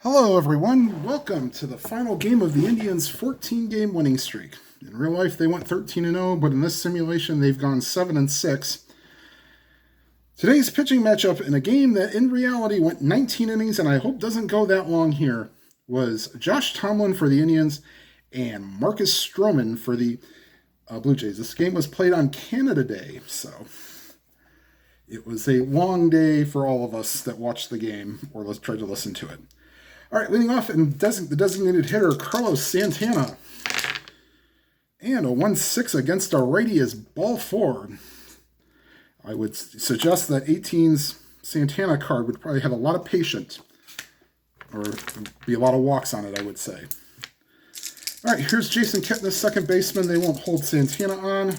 Hello, everyone. Welcome to the final game of the Indians' 14-game winning streak. In real life, they went 13-0, but in this simulation, they've gone 7-6. Today's pitching matchup in a game that in reality went 19 innings, and I hope doesn't go that long here, was Josh Tomlin for the Indians and Marcus Stroman for the Blue Jays. This game was played on Canada Day, so it was a long day for all of us that watched the game or tried to listen to it. All right, leading off in the designated hitter, Carlos Santana. And a 1-6 against a righty is ball four. I would suggest that 18's Santana card would probably have a lot of patience, or be a lot of walks on it, I would say. All right, here's Jason Kipnis, second baseman. They won't hold Santana on.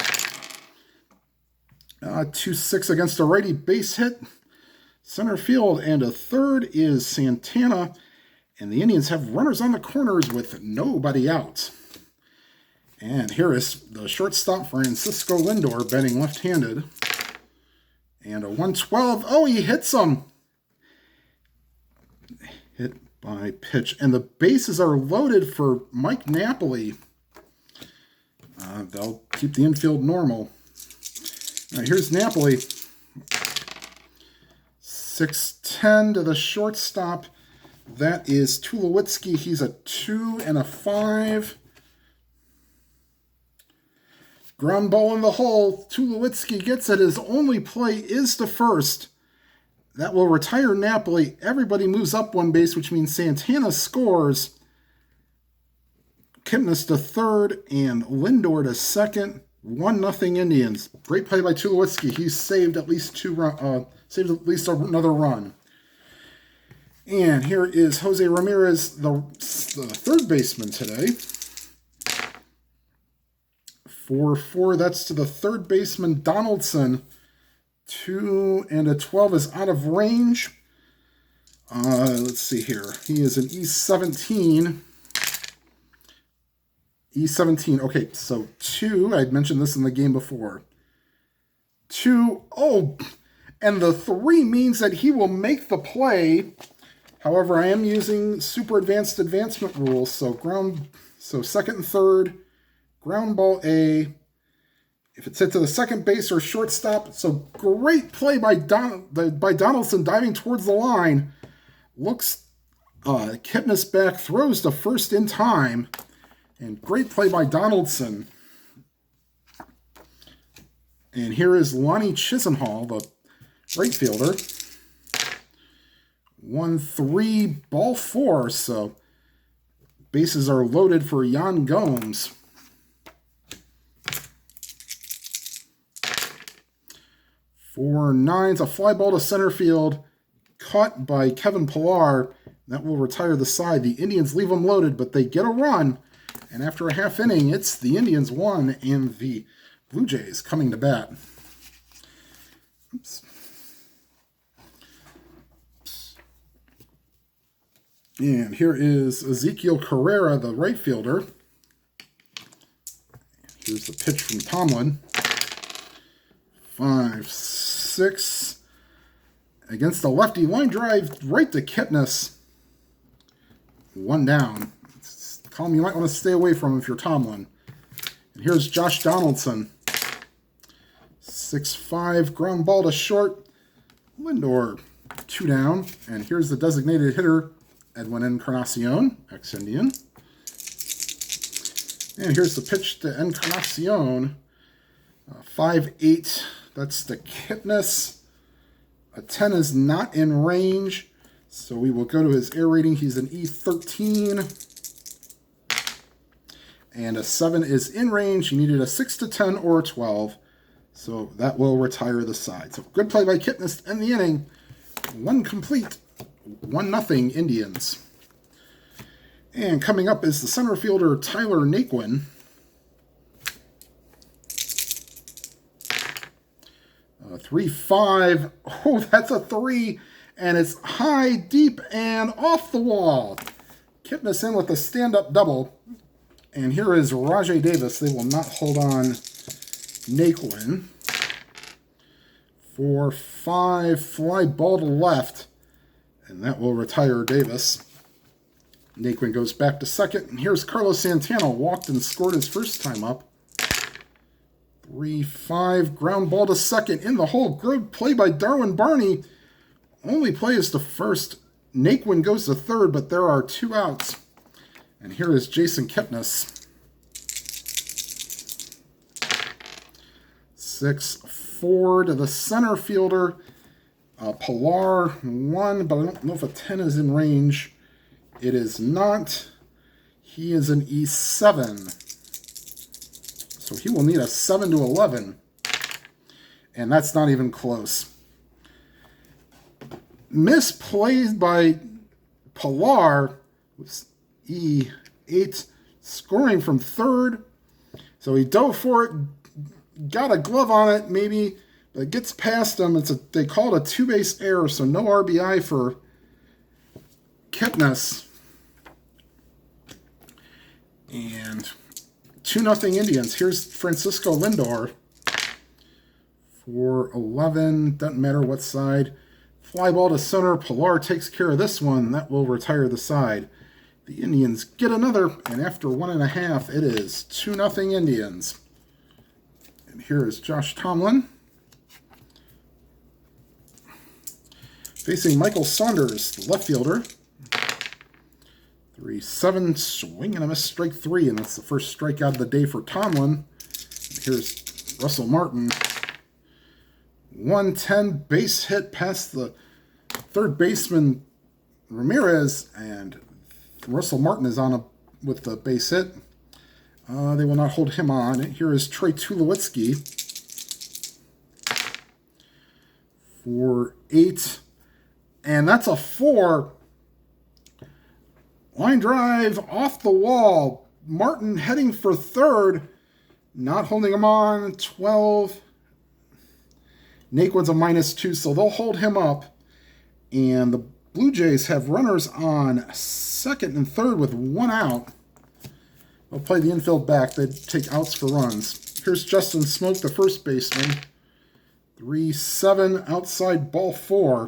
2-6 against a righty base hit. Center field, and a third is Santana. And the Indians have runners on the corners with nobody out. And here is the shortstop, Francisco Lindor, batting left-handed. And a 112. Oh, he hits him. Hit by pitch. And the bases are loaded for Mike Napoli. They'll keep the infield normal. All right, here's Napoli. 6-10 to the shortstop. That is Tulowitzki. He's a 2 and a 5. Ground ball in the hole. Tulowitzki gets it. His only play is to first. That will retire Napoli. Everybody moves up one base, which means Santana scores. Kipnis to third and Lindor to second. 1-0 Indians. Great play by Tulowitzki. He saved at least another run. And here is Jose Ramirez, the third baseman today. 4-4, that's to the third baseman, Donaldson. 2 and a 12 is out of range. Let's see here. He is an E17. E17, okay, so 2, I'd mentioned this in the game before. 2, oh, and the 3 means that he will make the play. However, I am using super advancement rules, so second and third, ground ball A. If it's hit to the second base or shortstop, so great play by Donaldson diving towards the line. Looks Kipnis back, throws to first in time, and great play by Donaldson. And here is Lonnie Chisenhall, the right fielder. 1-3, ball four, so bases are loaded for Yan Gomes. 4-9's a fly ball to center field, caught by Kevin Pillar. That will retire the side. The Indians leave them loaded, but they get a run. And after a half inning, it's the Indians 1 and the Blue Jays coming to bat. Oops. And here is Ezekiel Carrera, the right fielder. Here's the pitch from Tomlin. 5-6 against the lefty, line drive right to Kipnis. 1 down. It's a column you might want to stay away from if you're Tomlin. And here's Josh Donaldson. 6-5, ground ball to short. Lindor, 2 down. And here's the designated hitter, Edwin Encarnacion, ex-Indian. And here's the pitch to Encarnacion. 5-8, that's the Kipnis. A 10 is not in range, so we will go to his air rating. He's an E13. And a 7 is in range. You needed a 6-10 or a 12, so that will retire the side. So good play by Kipnis in the inning. 1 complete. 1-0 Indians. And coming up is the center fielder, Tyler Naquin. 3-5. Oh, that's a 3. And it's high, deep, and off the wall. Kipnis in with a stand-up double. And here is Rajay Davis. They will not hold on Naquin. 4-5, fly ball to left. And that will retire Davis. Naquin goes back to second. And here's Carlos Santana. Walked and scored his first time up. 3-5. Ground ball to second. In the hole. Good play by Darwin Barney. Only play is to first. Naquin goes to third, but there are 2 outs. And here is Jason Kipnis. 6-4 to the center fielder. Pilar 1, but I don't know if a 10 is in range. It is not. He is an E7. So he will need a 7 to 11. And that's not even close. Misplayed by Pilar. E8, scoring from third. So he dove for it, got a glove on it, maybe, but it gets past him. They call it a 2-base error, so no RBI for Kipnis. And 2-0 Indians. Here's Francisco Lindor for 11. Doesn't matter what side. Fly ball to center. Pilar takes care of this one. That will retire the side. The Indians get another, and after 1.5, it is 2-0 Indians. And here is Josh Tomlin facing Michael Saunders, the left fielder. 3-7, swing and a miss, strike 3, and that's the first strikeout of the day for Tomlin. And here's Russell Martin. 110, base hit past the third baseman Ramirez, and Russell Martin is on with the base hit. They will not hold him on. Here is Troy Tulowitzki for 8, and that's a 4. Line drive off the wall. Martin heading for third. Not holding him on. 12. Naquin's a -2, so they'll hold him up. And the Blue Jays have runners on second and third with 1 out. They'll play the infield back. They take outs for runs. Here's Justin Smoke, the first baseman. 3-7, outside ball 4.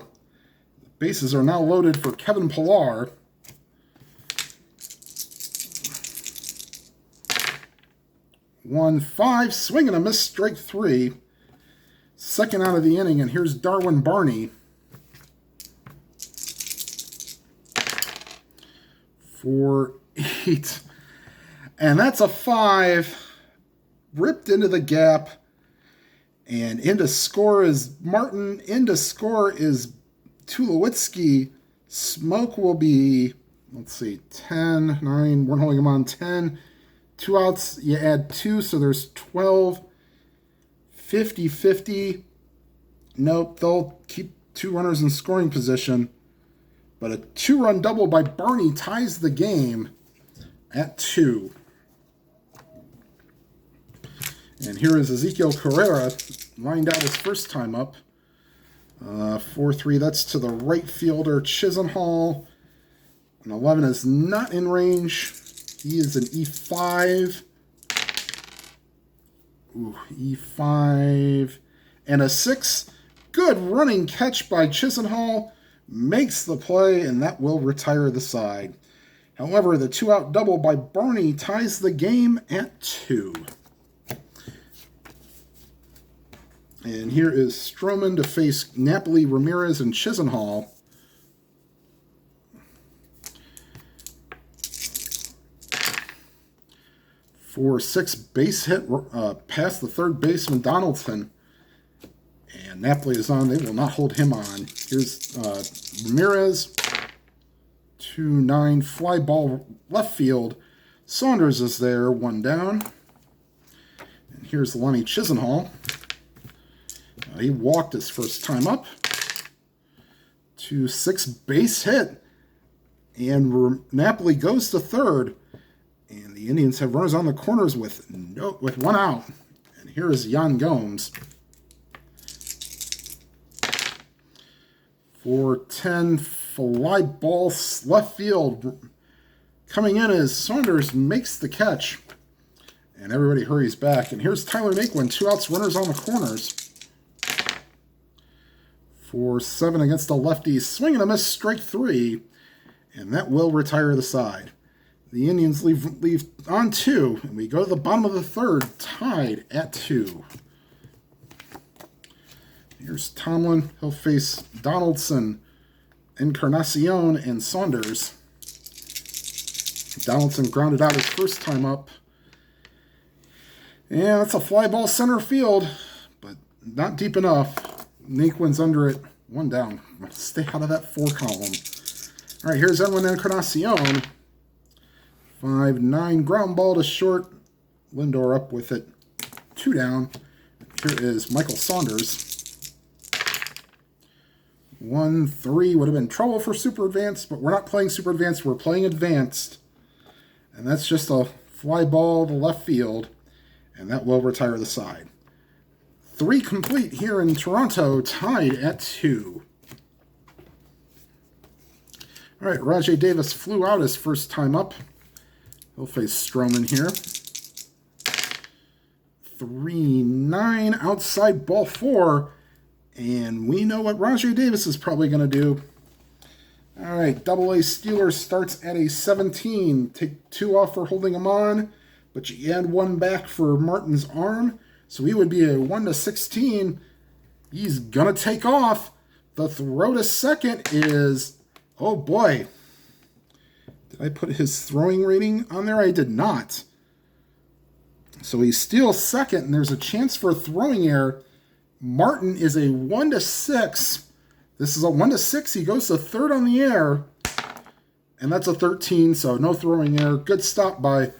The bases are now loaded for Kevin Pilar. 1-5, swing and a miss, strike 3. Second out of the inning, and here's Darwin Barney. 4-8. And that's a 5. Ripped into the gap. And into score is Martin. Into score is Tulowitzki. Smoke will be, let's see, 10, 9. We're holding him on 10. 2 outs, you add 2, so there's 12. 50-50. Nope, they'll keep 2 runners in scoring position. But a 2-run double by Barney ties the game at 2. And here is Ezekiel Carrera, lined out his first time up. 4-3, that's to the right fielder, Chisenhall. An 11 is not in range. He is an E5. Ooh, E5. And a 6. Good running catch by Chisenhall. Makes the play, and that will retire the side. However, the 2-out double by Barney ties the game at 2. And here is Stroman to face Napoli, Ramirez, and Chisenhall. For 6, base hit past the third baseman Donaldson. And Napoli is on. They will not hold him on. Here's Ramirez. 2-9, fly ball left field. Saunders is there, 1 down. And here's Lonnie Chisenhall. He walked his first time up. 2-6, base hit. And Napoli goes to third. And the Indians have runners on the corners with 1 out. And here is Yan Gomes. 4-10, fly ball left field. Coming in as Saunders makes the catch. And everybody hurries back. And here's Tyler Naquin, 2 outs, runners on the corners. 4-7 against the lefties. Swing and a miss, strike 3. and that will retire the side. The Indians leave on 2, and we go to the bottom of the third, tied at 2. Here's Tomlin. He'll face Donaldson, Encarnacion, and Saunders. Donaldson grounded out his first time up. And that's a fly ball center field, but not deep enough. Naquin's under it. 1 down. Stay out of that 4 column. All right, here's Edwin Encarnacion. 5-9 ground ball to short. Lindor up with it. 2 down. Here is Michael Saunders. 1-3 would have been trouble for Super Advanced, but we're not playing Super Advanced. We're playing Advanced. And that's just a fly ball to left field. And that will retire the side. 3 complete here in Toronto, tied at 2. All right, Rajai Davis flew out his first time up. He'll face Stroman here. 3-9 outside ball 4. And we know what Rajai Davis is probably going to do. All right, AA Steelers starts at a 17. Take 2 off for holding him on, but you add 1 back for Martin's arm. So he would be a 1-16. He's going to take off. The throw to second is, oh boy. Did I put his throwing rating on there? I did not. So he steals second, and there's a chance for a throwing error. Martin is a 1-6. This is a 1-6. He goes to third on the air, and that's a 13, so no throwing error. Good stop by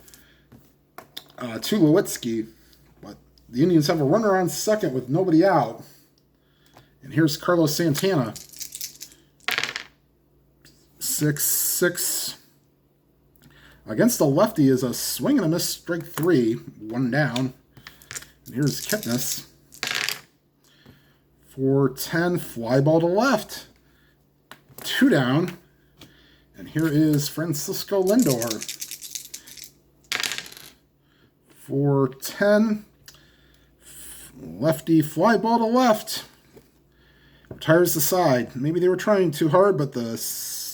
Tulowitzki. But the Indians have a runner on second with nobody out. And here's Carlos Santana. 6-6. Against the lefty is a swing and a miss, strike 3. 1 down. And here's Kipnis. 4-10, fly ball to left. 2 down. And here is Francisco Lindor. 4-10, lefty fly ball to left. Retires the side. Maybe they were trying too hard, but the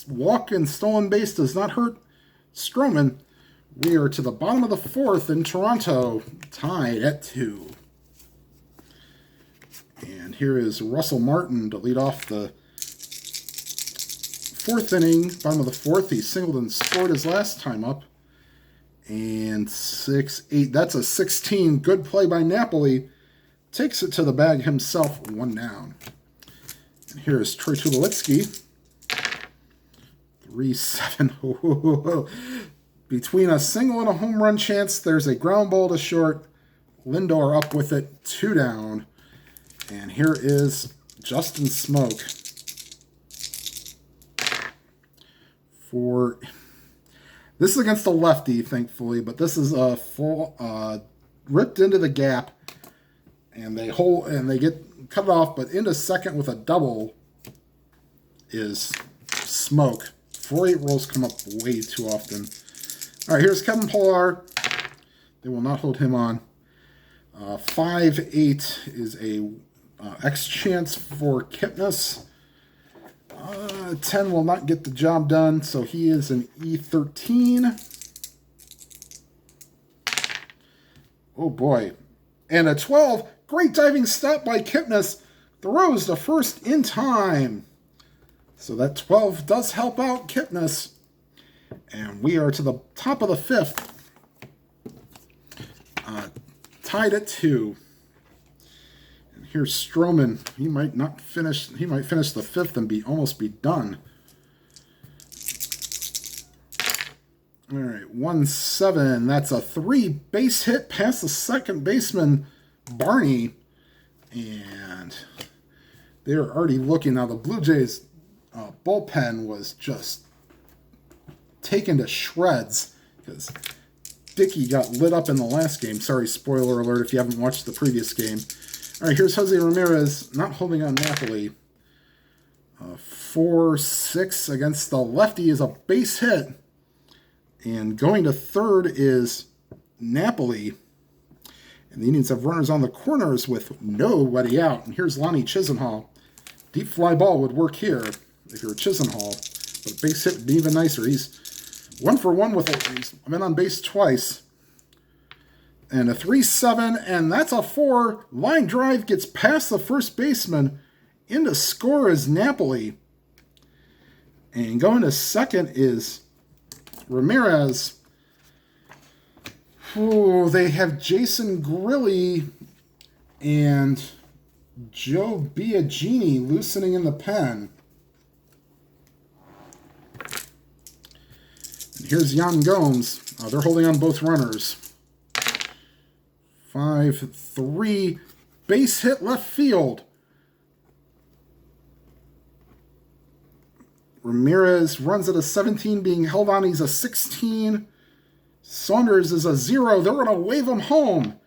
walk and stolen base does not hurt Stroman. We are to the bottom of the 4th in Toronto, tied at 2. And here is Russell Martin to lead off the 4th inning, bottom of the 4th. He singled and scored his last time up. And 6-8. That's a 16. Good play by Napoli. Takes it to the bag himself. 1 down. And here is Troy Tulowitzki. 3-7. Between a single and a home run chance, there's a ground ball to short. Lindor up with it. 2 down. And here is Justin Smoke. This is against the lefty, thankfully, but this is a full ripped into the gap, and they get cut it off, but into second with a double is Smoke. 4-8 rolls come up way too often. All right, here's Kevin Pillar. They will not hold him on. 5-8 is a X chance for Kipnis. 10 will not get the job done, so he is an E13. Oh boy. And a 12. Great diving stop by Kipnis. Throws to first in time. So that 12 does help out Kipnis. And we are to the top of the 5th. Tied at 2. Here's Stroman. He might not finish. He might finish the 5th and almost be done. All right, 1-7. That's a 3 base hit past the second baseman, Barney, and they're already looking now. The Blue Jays bullpen was just taken to shreds because Dickey got lit up in the last game. Sorry, spoiler alert if you haven't watched the previous game. All right, here's Jose Ramirez, not holding on Napoli. 4-6 against the lefty is a base hit. And going to third is Napoli. And the Indians have runners on the corners with nobody out. And here's Lonnie Chisenhall. Deep fly ball would work here if you're Chisenhall. But a base hit would be even nicer. He's 1 for 1 with it. He's been on base twice. And a 3-7, and that's a 4. Line drive gets past the first baseman. In to score is Napoli. And going to second is Ramirez. Oh, they have Jason Grilli and Joe Biagini loosening in the pen. And here's Jan Gomes. They're holding on both runners. 5-3. Base hit left field. Ramirez runs at a 17, being held on. He's a 16. Saunders is a 0. They're going to wave him home.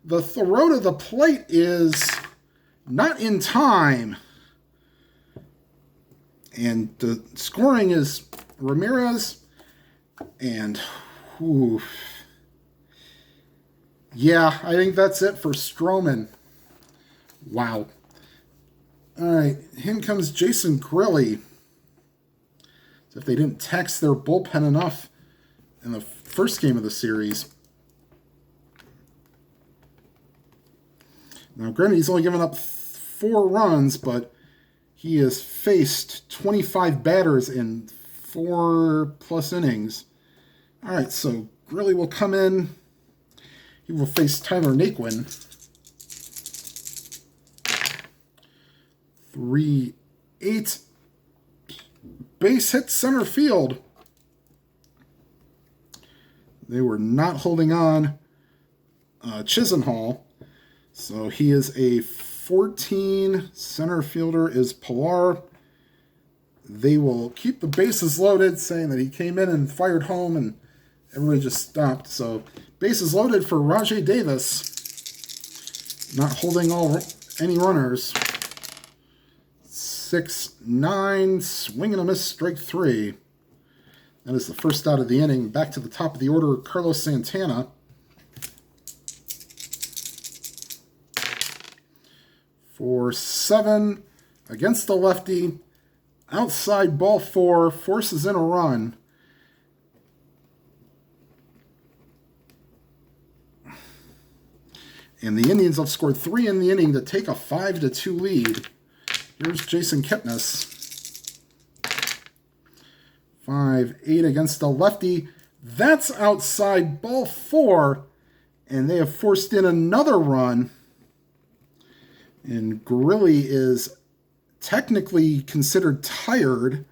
The throw to the plate is not in time. And the scoring is Ramirez. And, ooh. Yeah, I think that's it for Stroman. Wow. All right, in comes Jason Grilli. As if they didn't tax their bullpen enough in the first game of the series. Now, granted, he's only given up 4 runs, but he has faced 25 batters in 4+ innings. All right, so Grilli will come in. He will face Tyler Naquin. 3-8. Base hit center field. They were not holding on Chisenhall. So he is a 14. Center fielder is Pilar. They will keep the bases loaded, saying that he came in and fired home and everybody just stopped. So bases loaded for Rajay Davis. Not holding any runners. 6-9. Swing and a miss, strike 3. That is the first out of the inning. Back to the top of the order, Carlos Santana. For 7 against the lefty. Outside ball 4. Forces in a run. And the Indians have scored 3 in the inning to take a 5-2 lead. Here's Jason Kipnis. 5-8 against the lefty. That's outside ball 4. And they have forced in another run. And Grilli is technically considered tired.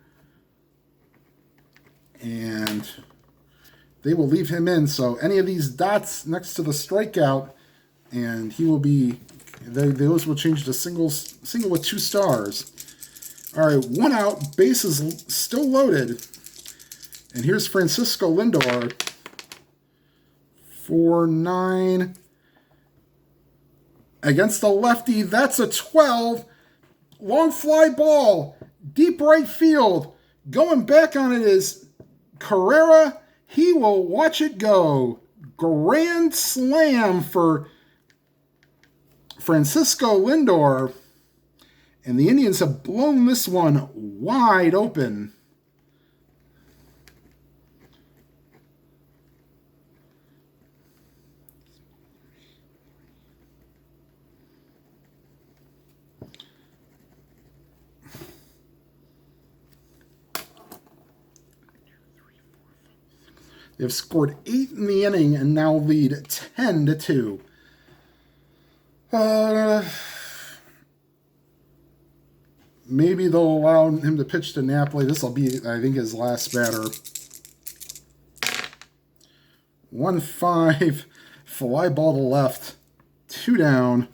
And they will leave him in. So any of these dots next to the strikeout, and he will be, those will change to single with 2 stars. All right, 1 out, bases still loaded. And here's Francisco Lindor. 4-9 against the lefty. That's a 12. Long fly ball, deep right field. Going back on it is Carrera. He will watch it go. Grand slam for Francisco Lindor. And the Indians have blown this one wide open. They've scored 8 in the inning and now lead 10-2. Maybe they'll allow him to pitch to Napoli. This will be, I think, his last batter. 1-5. Fly ball to left. 2 down.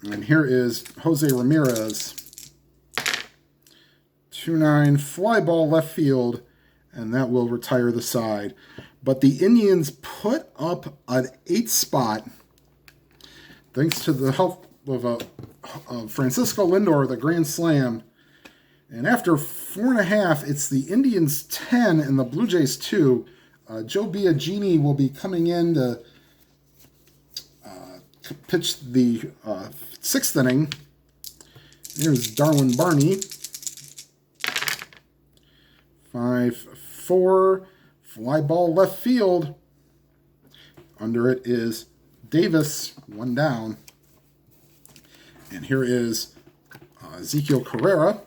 And here is Jose Ramirez. 2-9. Fly ball left field. And that will retire the side. But the Indians put up an 8 spot thanks to the help of Francisco Lindor, the grand slam. And after 4.5, it's the Indians 10 and the Blue Jays 2. Joe Biagini will be coming in to pitch the 6th inning. Here's Darwin Barney. 5-4. Fly ball left field. Under it is Davis, 1 down. And here is Ezekiel Carrera.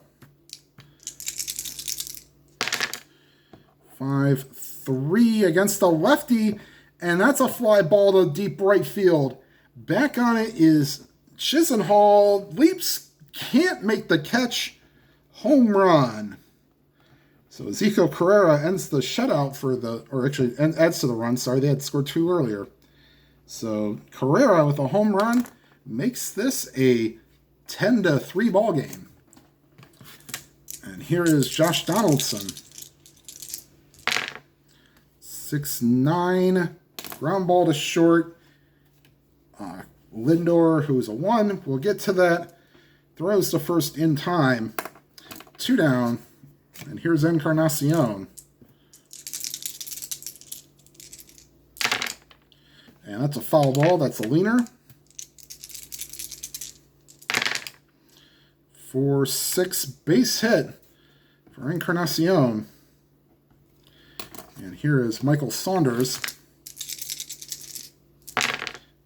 5-3 against the lefty, and that's a fly ball to deep right field. Back on it is Chisenhall. Leaps, can't make the catch. Home run. So Ezekiel Carrera ends the shutout adds to the run. Sorry, they had scored 2 earlier. So Carrera with a home run makes this a 10-3 ball game. And here is Josh Donaldson. 6-9, ground ball to short. Lindor, who's a 1, we'll get to that. Throws to first in time. 2 down. And here's Encarnacion. And that's a foul ball. That's a leaner. 4-6 base hit for Encarnacion. And here is Michael Saunders.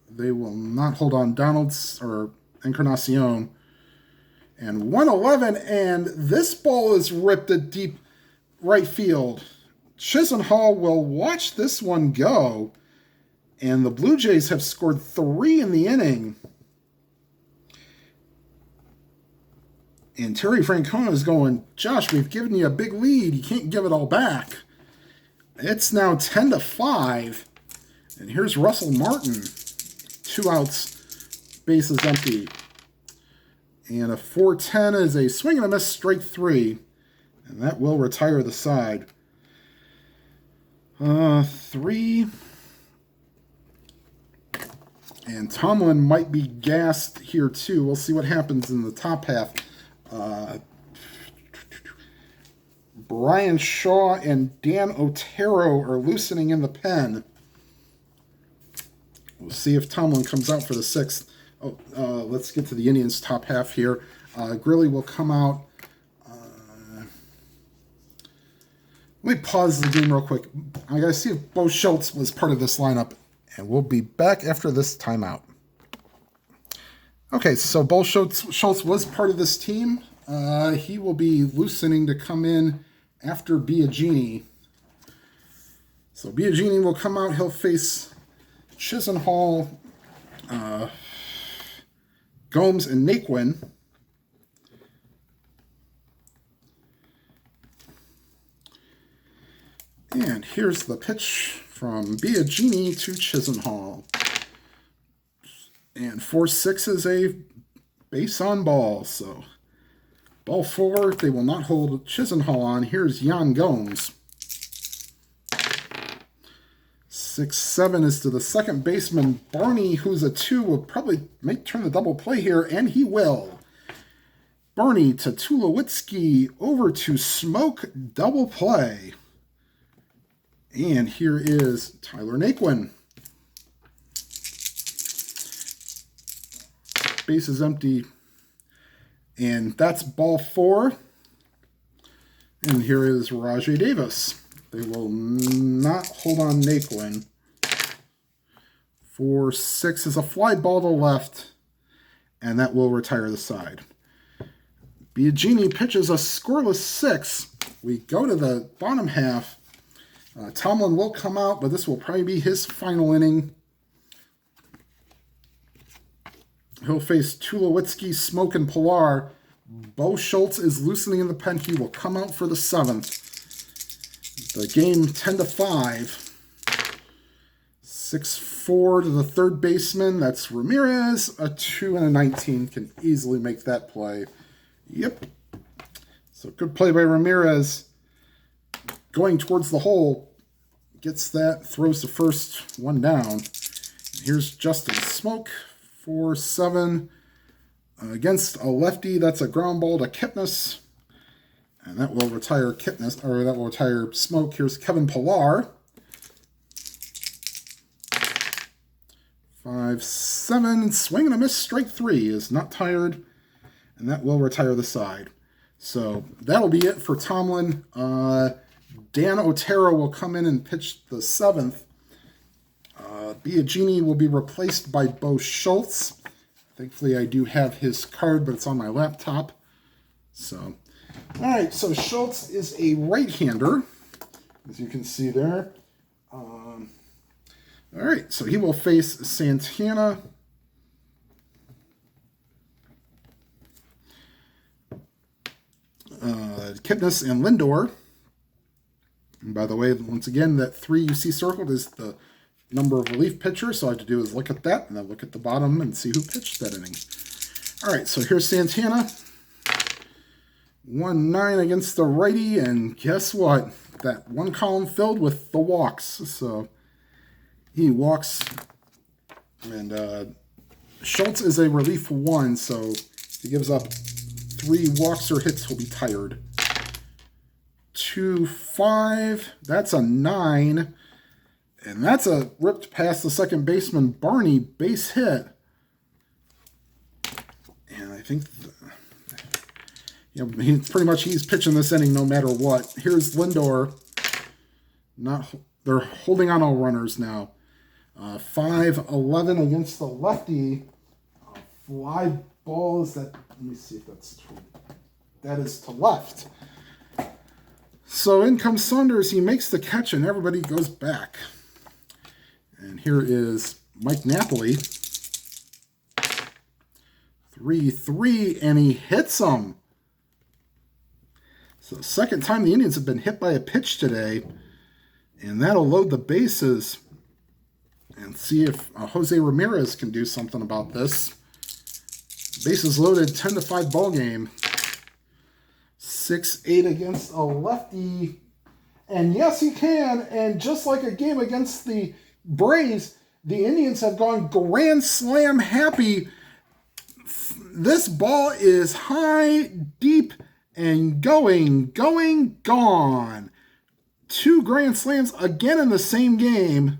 They will not hold on Encarnacion. And 111, and this ball is ripped at deep right field. Chisenhall will watch this one go. And the Blue Jays have scored 3 in the inning. And Terry Francona is going, Josh, we've given you a big lead. You can't give it all back. It's now 10-5. And here's Russell Martin. 2 outs, bases empty. And a 4-10 is a swing and a miss, strike 3. And that will retire the side. 3. And Tomlin might be gassed here too. We'll see what happens in the top half. Brian Shaw and Dan Otero are loosening in the pen. We'll see if Tomlin comes out for the 6th. Let's get to the Indians' top half here. Grilly will come out. Let me pause the game real quick. I got to see if Bo Schultz was part of this lineup, and we'll be back after this timeout. Okay, so Bo Schultz was part of this team. He will be loosening to come in after Biagini. So Biagini will come out. He'll face Chisenhall, Gomes, and Naquin. And here's the pitch from Biagini to Chisenhall. And 4-6 is a base on ball. So ball 4, they will not hold Chisenhall on. Here's Yan Gomes. 6-7 is to the second baseman, Barney, who's a 2, will probably turn the double play here, and he will. Barney to Tulowitzki, over to Smoke, double play. And here is Tyler Naquin. Base is empty. And that's ball 4. And here is Rajay Davis. They will not hold on Naquin. 4-6 is a fly ball to left. And that will retire the side. Biagini pitches a scoreless 6. We go to the bottom half. Tomlin will come out, but this will probably be his final inning. He'll face Tulowitzki, Smoke, and Pilar. Bo Schultz is loosening in the pen. He will come out for the 7th. The game 10-5. 6-4 to the third baseman. That's Ramirez. A 2 and a 19 can easily make that play. Yep. So good play by Ramirez. Going towards the hole. Gets that. Throws to first. 1 down. Here's Justin Smoke. 4-7. Against a lefty. That's a ground ball to Kipnis. And that will retire that will retire Smoke. Here's Kevin Pilar. 5-7. Swing and a miss. Strike 3 is not tired. And that will retire the side. So that'll be it for Tomlin. Dan Otero will come in and pitch the 7th. Biagini will be replaced by Bo Schultz. Thankfully, I do have his card, but it's on my laptop. So, all right, so Schultz is a right-hander, as you can see there. All right, so he will face Santana. Kipnis and Lindor. And by the way, once again, that 3 you see circled is the number of relief pitchers. So all I have to do is look at that and then look at the bottom and see who pitched that inning. All right, so here's Santana. 1-9 against the righty, and guess what? That one column filled with the walks. So he walks, and Schultz is a relief 1, so if he gives up 3 walks or hits, he'll be tired. 2-5, that's a 9. And that's a ripped past the second baseman, Barney, base hit. And I think, he's pitching this inning no matter what. Here's Lindor. They're holding on all runners now. 5-11 against the lefty. Fly ball is that, let me see if that's true. That is to left. So in comes Saunders. He makes the catch and everybody goes back. And here is Mike Napoli. 3-3, and he hits him. So second time the Indians have been hit by a pitch today. And that'll load the bases. And see if Jose Ramirez can do something about this. Bases loaded, 10-5 ball game. 6-8 against a lefty. And yes, he can. And just like a game against the Braves, the Indians have gone grand slam happy. This ball is high, deep, and going, gone. 2 grand slams again in the same game.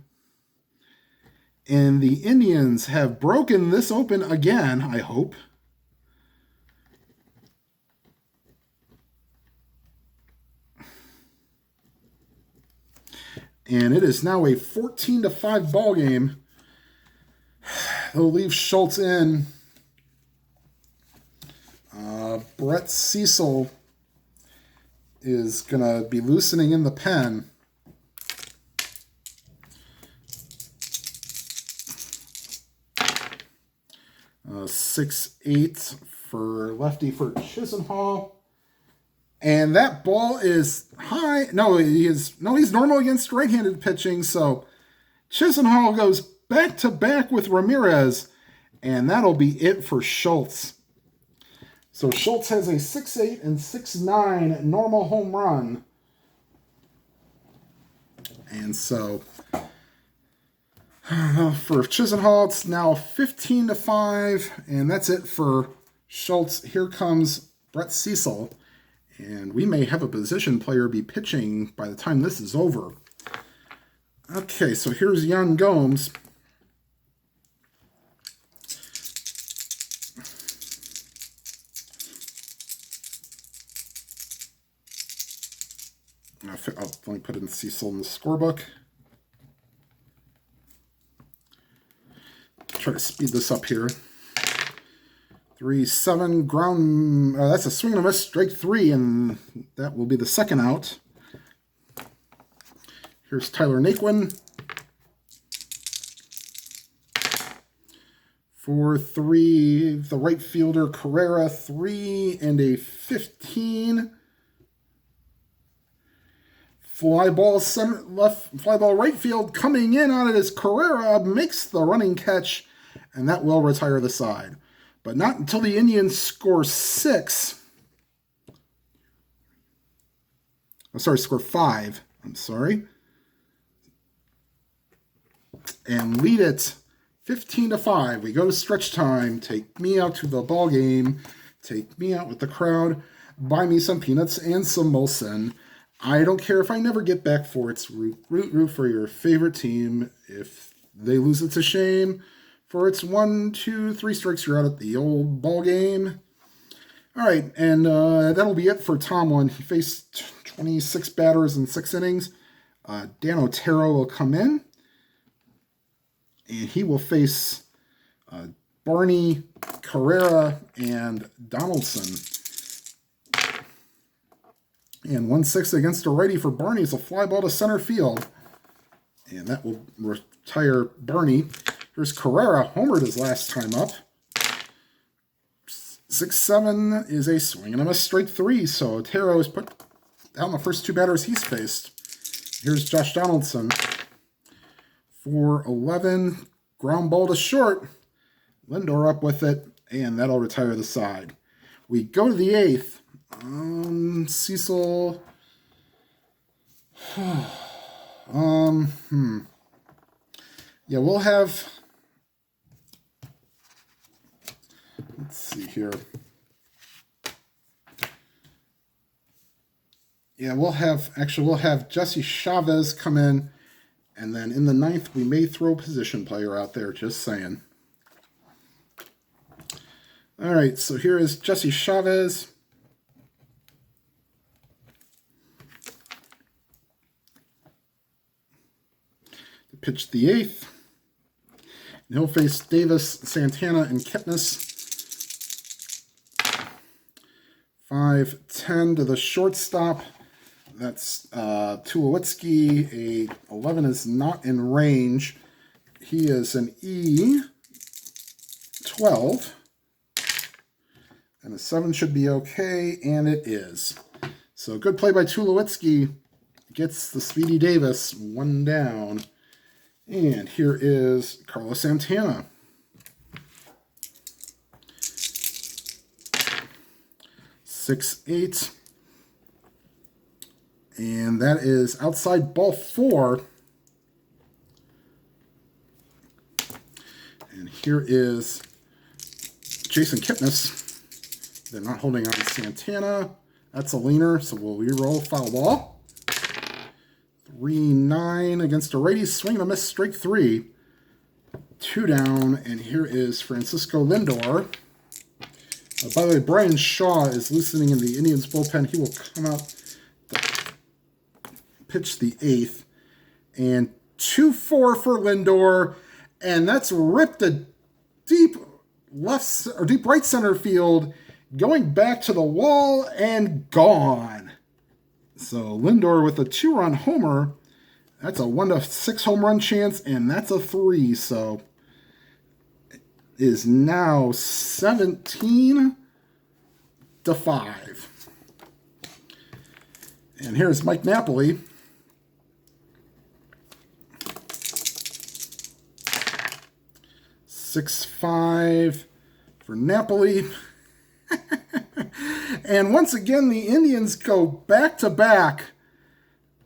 And the Indians have broken this open again, I hope. And it is now a 14-5 ball game. They'll leave Schultz in. Brett Cecil is going to be loosening in the pen. Uh, 6-8 for lefty for Chisenhall. And that ball is high. He's normal against right-handed pitching. So Chisenhall goes back-to-back with Ramirez. And that'll be it for Schultz. So Schultz has a 6-8 and 6-9 normal home run. And so for Chisenhall, it's now 15-5. And that's it for Schultz. Here comes Brett Cecil. And we may have a position player be pitching by the time this is over. Okay, so here's Yan Gomes. I'll only put in Cecil in the scorebook. Try to speed this up here. 3-7 ground. That's a swing and a miss, strike 3, and that will be the second out. Here's Tyler Naquin. 4-3, the right fielder Carrera, 3 and a 15. Fly ball right field coming in on it as Carrera makes the running catch, and that will retire the side. But not until the Indians score 6. Score 5. And lead it 15-5. We go to stretch time. Take me out to the ball game. Take me out with the crowd. Buy me some peanuts and some Molson. I don't care if I never get back for its root for your favorite team. If they lose, it's a shame. For its 1, 2, 3 strikes, you're out at the old ball game. All right, and that'll be it for Tomlin. He faced 26 batters in 6 innings. Dan Otero will come in, and he will face Barney, Carrera, and Donaldson. And 1-6 against a righty for Barney is a fly ball to center field. And that will retire Barney. Here's Carrera, homered his last time up. 6-7 is a swing and a miss, strike 3. So Otero has put down the first 2 batters he's faced. Here's Josh Donaldson. 4-11, ground ball to short. Lindor up with it, and that'll retire the side. We go to the 8th. Cecil. Yeah, we'll have. Let's see here. Yeah, we'll have Jesse Chavez come in, and then in the 9th we may throw a position player out there. Just saying. All right, so here is Jesse Chavez. To pitch the 8th. And he'll face Davis, Santana, and Kipnis. 5-10 to the shortstop. That's Tulowitzki. A 11 is not in range. He is an E12. And a 7 should be okay, and it is. So good play by Tulowitzki. Gets the Speedy Davis 1 down. And here is Carlos Santana. 6-8. And that is outside ball 4. And here is Jason Kipnis. They're not holding on to Santana. That's a leaner, so we'll re-roll foul ball. 3-9 against a righty, swing and a miss, strike 3. 2 down, and here is Francisco Lindor. By the way, Brian Shaw is loosening in the Indians bullpen. He will come out to pitch the 8th. And 2-4 for Lindor, and that's ripped a deep right center field, going back to the wall and gone. So Lindor with a 2-run homer. That's a 1-6 home run chance, and that's a 3. So it is now 17-5. And here's Mike Napoli. $6-5 for Napoli. And once again, the Indians go back-to-back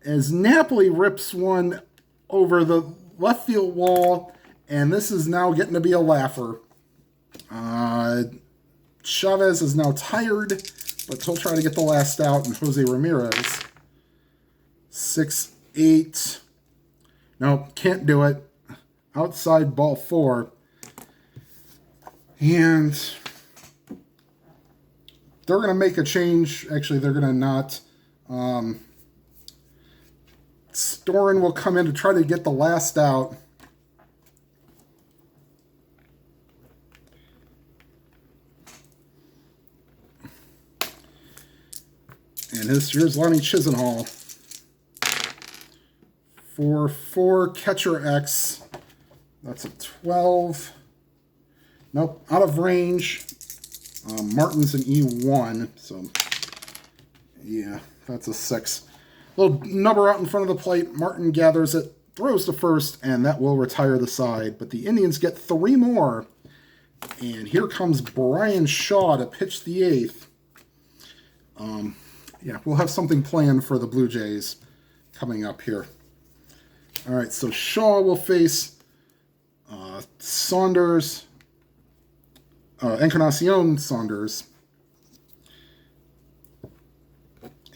as Napoli rips one over the left field wall, and this is now getting to be a laugher. Chavez is now tired, but he'll try to get the last out, and Jose Ramirez. 6-8. No, can't do it. Outside ball 4. And they're going to make a change. Actually, they're going to not. Storen will come in to try to get the last out. And here's Lonnie Chisenhall. 4-4 catcher X. That's a 12. Nope, out of range. Martin's an E1, so yeah, that's a 6. Little number out in front of the plate. Martin gathers it, throws to first, and that will retire the side. But the Indians get 3 more. And here comes Brian Shaw to pitch the 8th. Yeah, we'll have something planned for the Blue Jays coming up here. All right, so Shaw will face Saunders, Encarnacion Saunders,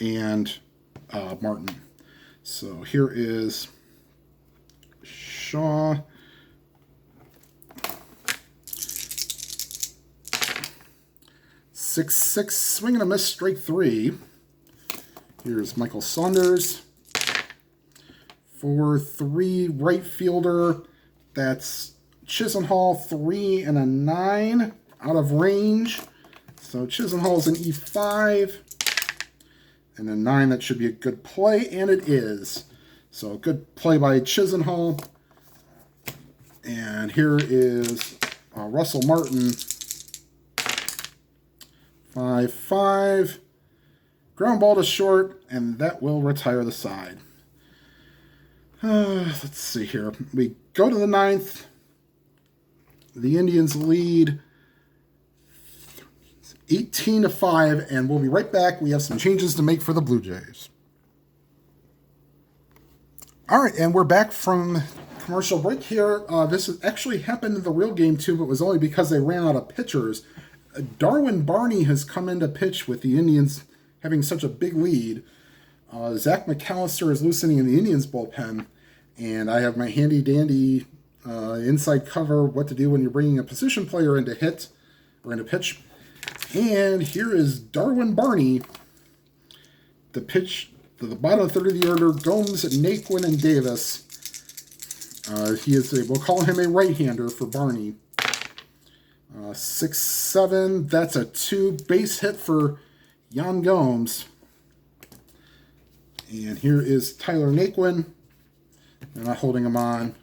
and Martin. So here is Shaw. Six, swing and a miss, strike 3. Here's Michael Saunders. 4-3 right fielder. That's Chisenhall, 3 and a 9 out of range. So Chisenhall's an E5. And a 9, that should be a good play, and it is. So a good play by Chisenhall. And here is Russell Martin. 5-5. Ground ball to short, and that will retire the side. Let's see here. We go to the 9th. The Indians lead 18-5, and we'll be right back. We have some changes to make for the Blue Jays. All right, and we're back from commercial break here. This actually happened in the real game too, but it was only because they ran out of pitchers. Darwin Barney has come in to pitch with the Indians having such a big lead. Zach McAllister is loosening in the Indians bullpen, and I have my handy dandy inside cover what to do when you're bringing a position player into hit or into pitch. And here is Darwin Barney. The pitch to the bottom of the third of the order, Gomes, Naquin, and Davis. He is we'll call him a right-hander for Barney. 6-7, that's a 2 base hit for Yan Gomes. And here is Tyler Naquin. They're not holding him on.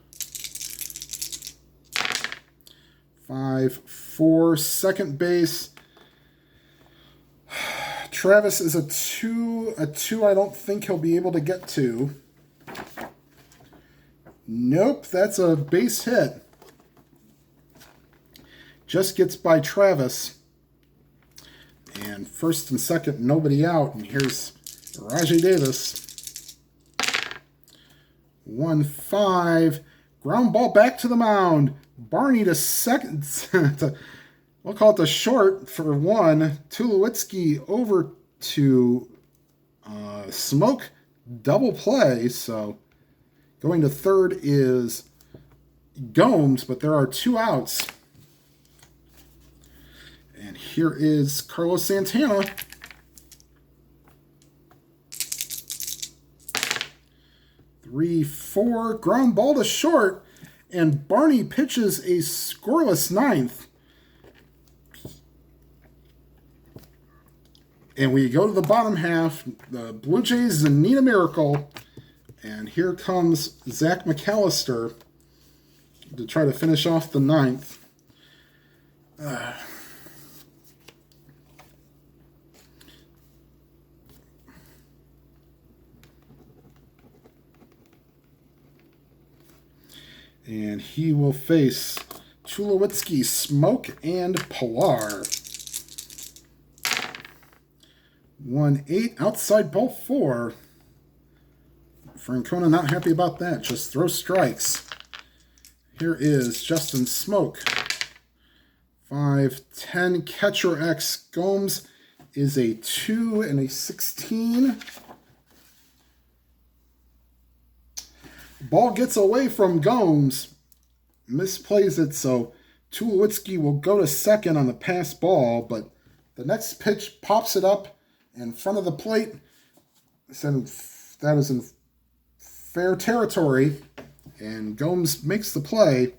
5-4, second base. Travis is a 2. A 2 I don't think he'll be able to get to. Nope, that's a base hit. Just gets by Travis. And first and second, nobody out. And here's Rajai Davis. 1-5. Ground ball back to the mound. Barney to second. We'll call it the short for 1. Tulowitzki over to Smoke. Double play. So going to third is Gomes, but there are 2 outs. And here is Carlos Santana. 3-4. Ground ball to short. And Barney pitches a scoreless 9th. And we go to the bottom half. The Blue Jays need a miracle. And here comes Zach McAllister to try to finish off the 9th. And he will face Tulowitzki, Smoke, and Pilar. 1-8, outside ball 4. Francona not happy about that. Just throw strikes. Here is Justin Smoke. 5-10, catcher X. Gomes is a 2 and a 16. Ball gets away from Gomes. Misplays it, so Tulowitzki will go to second on the pass ball, but the next pitch pops it up in front of the plate. That is in fair territory, and Gomes makes the play.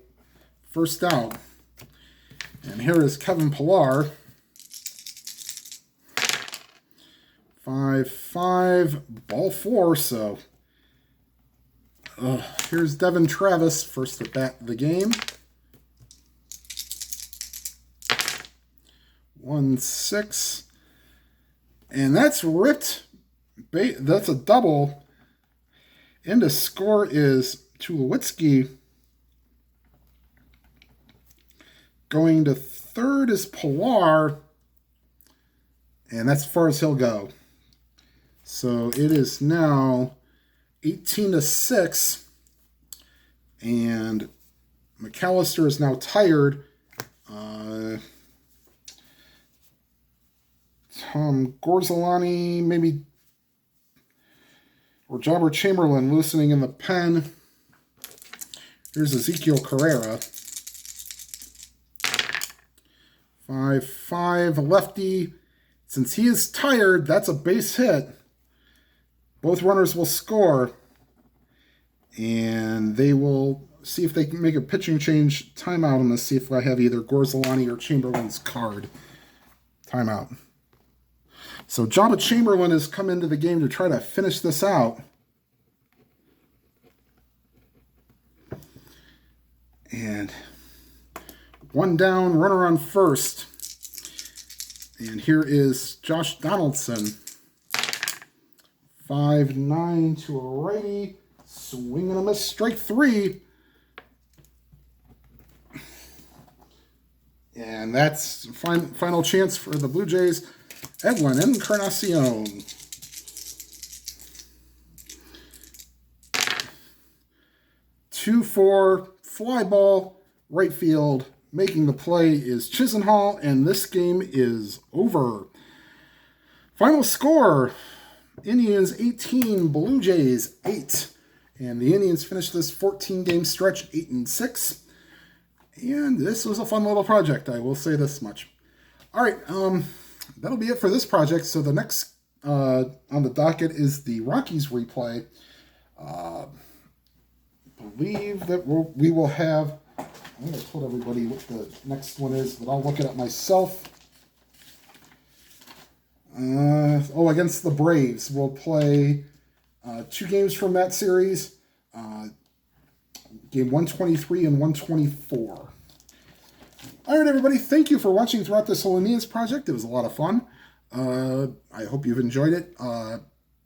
First out. And here is Kevin Pilar. 5-5, ball 4, so here's Devin Travis, first at bat of the game. 1-6. And that's ripped. That's a double. And to score is Tulowitzki. Going to third is Pilar. And that's as far as he'll go. So it is now 18-6. And McAllister is now tired. Tom Gorzolani, maybe, or Jobber Chamberlain loosening in the pen. Here's Ezekiel Carrera. 5-5, lefty. Since he is tired, that's a base hit. Both runners will score, and they will see if they can make a pitching change. Timeout. I'm going to see if I have either Gorzolani or Chamberlain's card. Timeout. So Jabba Chamberlain has come into the game to try to finish this out. And one down, runner on first. And here is Josh Donaldson. 5-9 to a righty. Swing and a miss, strike 3. And that's final chance for the Blue Jays. Edwin Encarnacion. 2-4, fly ball, right field. Making the play is Chisenhall, and this game is over. Final score, Indians 18, Blue Jays 8. And the Indians finished this 14-game stretch 8-6. And this was a fun little project, I will say this much. All right, that'll be it for this project. So the next on the docket is the Rockies replay. Believe that we will have... I'm going to tell everybody what the next one is, but I'll look it up myself. Against the Braves. We'll play 2 games from that series. Game 123 and 124. All right, everybody. Thank you for watching throughout this whole Indians project. It was a lot of fun. I hope you've enjoyed it.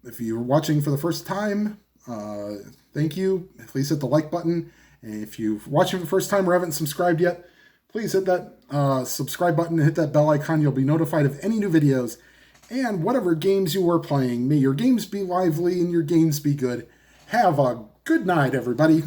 If you're watching for the first time, thank you. Please hit the like button. And if you're watching for the first time or haven't subscribed yet, please hit that subscribe button and hit that bell icon. You'll be notified of any new videos. And whatever games you are playing, may your games be lively and your games be good. Have a good night, everybody.